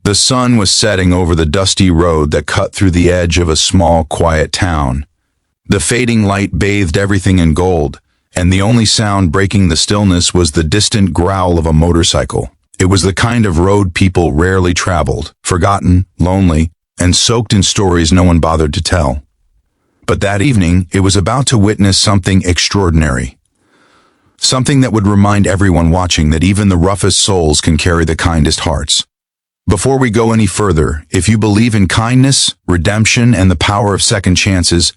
The sun was setting over the dusty road that cut through the edge of a small, quiet town. The fading light bathed everything in gold, and the only sound breaking the stillness was the distant growl of a motorcycle. It was the kind of road people rarely traveled, forgotten, lonely, and soaked in stories no one bothered to tell. But that evening, it was about to witness something extraordinary. Something that would remind everyone watching that even the roughest souls can carry the kindest hearts. Before we go any further, if you believe in kindness, redemption, and the power of second chances,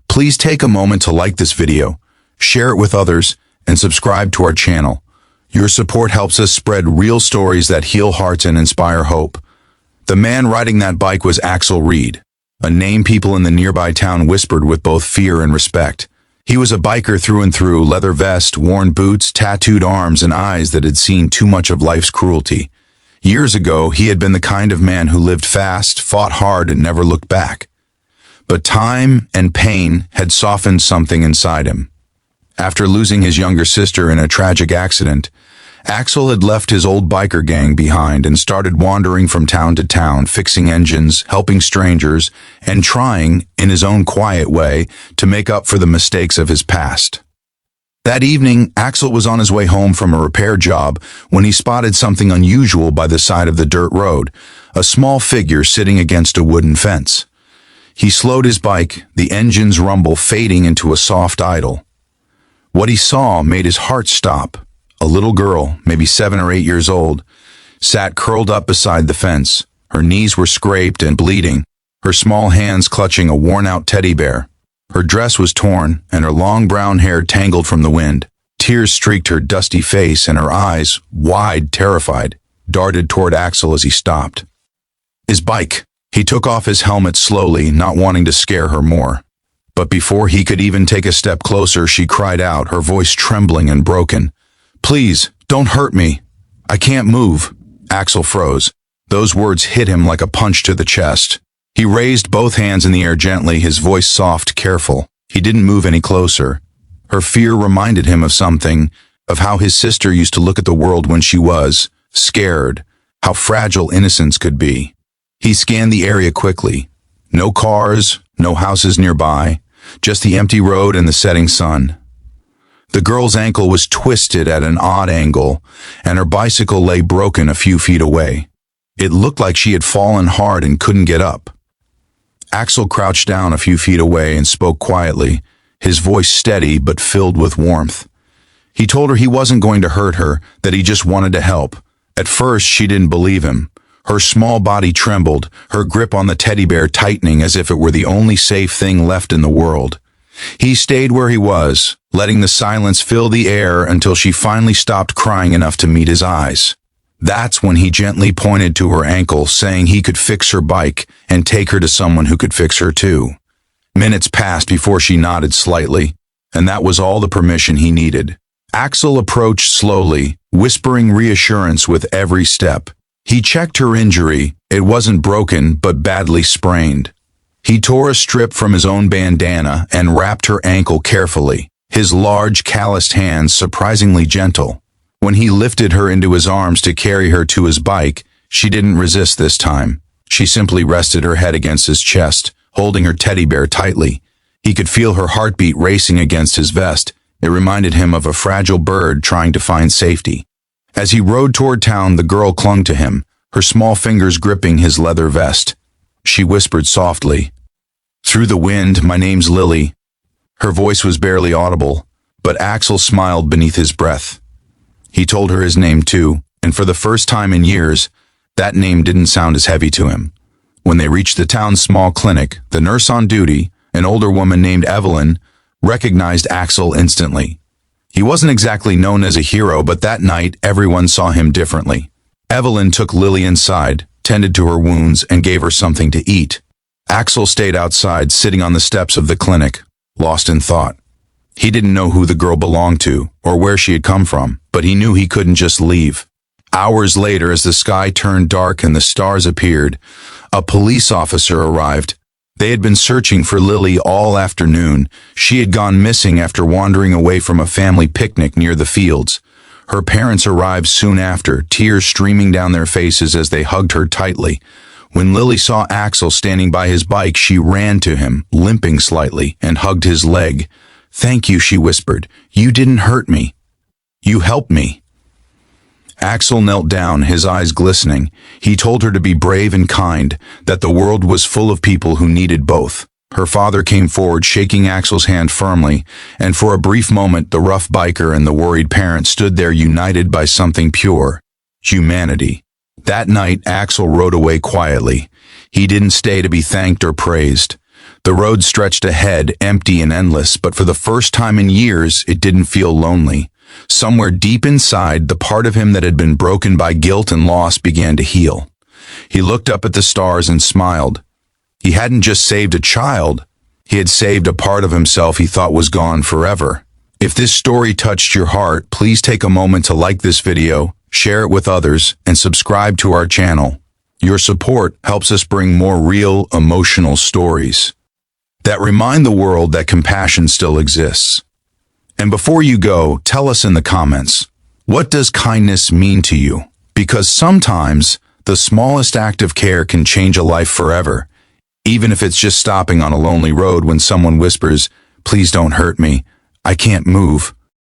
please take a moment to like this video, share it with others, and subscribe to our channel. Your support helps us spread real stories that heal hearts and inspire hope. The man riding that bike was Axel Reed, a name people in the nearby town whispered with both fear and respect. He was a biker through and through, leather vest, worn boots, tattooed arms, and eyes that had seen too much of life's cruelty. Years ago, he had been the kind of man who lived fast, fought hard, and never looked back. But time and pain had softened something inside him. After losing his younger sister in a tragic accident, Axel had left his old biker gang behind and started wandering from town to town, fixing engines, helping strangers, and trying, in his own quiet way, to make up for the mistakes of his past. That evening, Axel was on his way home from a repair job when he spotted something unusual by the side of the dirt road, a small figure sitting against a wooden fence. He slowed his bike, the engine's rumble fading into a soft idle. What he saw made his heart stop. A little girl, maybe 7 or 8 years old, sat curled up beside the fence. Her knees were scraped and bleeding, her small hands clutching a worn-out teddy bear. Her dress was torn, and her long brown hair tangled from the wind. Tears streaked her dusty face, and her eyes, wide, terrified, darted toward Axel as he stopped. His bike. He took off his helmet slowly, not wanting to scare her more. But before he could even take a step closer, she cried out, her voice trembling and broken. "Please, don't hurt me. I can't move." Axel froze. Those words hit him like a punch to the chest. He raised both hands in the air gently, his voice soft, careful. He didn't move any closer. Her fear reminded him of something, of how his sister used to look at the world when she was scared, how fragile innocence could be. He scanned the area quickly. No cars, no houses nearby, just the empty road and the setting sun. The girl's ankle was twisted at an odd angle, and her bicycle lay broken a few feet away. It looked like she had fallen hard and couldn't get up. Axel crouched down a few feet away and spoke quietly, his voice steady but filled with warmth. He told her he wasn't going to hurt her, that he just wanted to help. At first, she didn't believe him. Her small body trembled, her grip on the teddy bear tightening as if it were the only safe thing left in the world. He stayed where he was, letting the silence fill the air until she finally stopped crying enough to meet his eyes. That's when he gently pointed to her ankle, saying he could fix her bike and take her to someone who could fix her too. Minutes passed before she nodded slightly, and that was all the permission he needed. Axel approached slowly, whispering reassurance with every step. He checked her injury. It wasn't broken, but badly sprained. He tore a strip from his own bandana and wrapped her ankle carefully, his large, calloused hands surprisingly gentle. When he lifted her into his arms to carry her to his bike, she didn't resist this time. She simply rested her head against his chest, holding her teddy bear tightly. He could feel her heartbeat racing against his vest. It reminded him of a fragile bird trying to find safety. As he rode toward town, the girl clung to him, her small fingers gripping his leather vest. She whispered softly, "Through the wind, my name's Lily." Her voice was barely audible, but Axel smiled beneath his breath. He told her his name too, and for the first time in years, that name didn't sound as heavy to him. When they reached the town's small clinic, the nurse on duty, an older woman named Evelyn, recognized Axel instantly. He wasn't exactly known as a hero, but that night everyone saw him differently. Evelyn took Lily inside, tended to her wounds, and gave her something to eat. Axel stayed outside, sitting on the steps of the clinic, lost in thought. He didn't know who the girl belonged to or where she had come from, but he knew he couldn't just leave. Hours later, as the sky turned dark and the stars appeared, a police officer arrived. They had been searching for Lily all afternoon. She had gone missing after wandering away from a family picnic near the fields. Her parents arrived soon after, tears streaming down their faces as they hugged her tightly. When Lily saw Axel standing by his bike, she ran to him, limping slightly, and hugged his leg. "Thank you," she whispered. "You didn't hurt me. You helped me." Axel knelt down, his eyes glistening. He told her to be brave and kind, that the world was full of people who needed both. Her father came forward, shaking Axel's hand firmly, and for a brief moment the rough biker and the worried parent stood there united by something pure: humanity. That night, Axel rode away quietly. He didn't stay to be thanked or praised. The road stretched ahead, empty and endless, but for the first time in years, it didn't feel lonely. Somewhere deep inside, the part of him that had been broken by guilt and loss began to heal. He looked up at the stars and smiled. He hadn't just saved a child, he had saved a part of himself he thought was gone forever. If this story touched your heart, please take a moment to like this video, share it with others, and subscribe to our channel. Your support helps us bring more real, emotional stories that remind the world that compassion still exists. And before you go, tell us in the comments, what does kindness mean to you? Because sometimes the smallest act of care can change a life forever, even if it's just stopping on a lonely road when someone whispers, "Please don't hurt me. I can't move."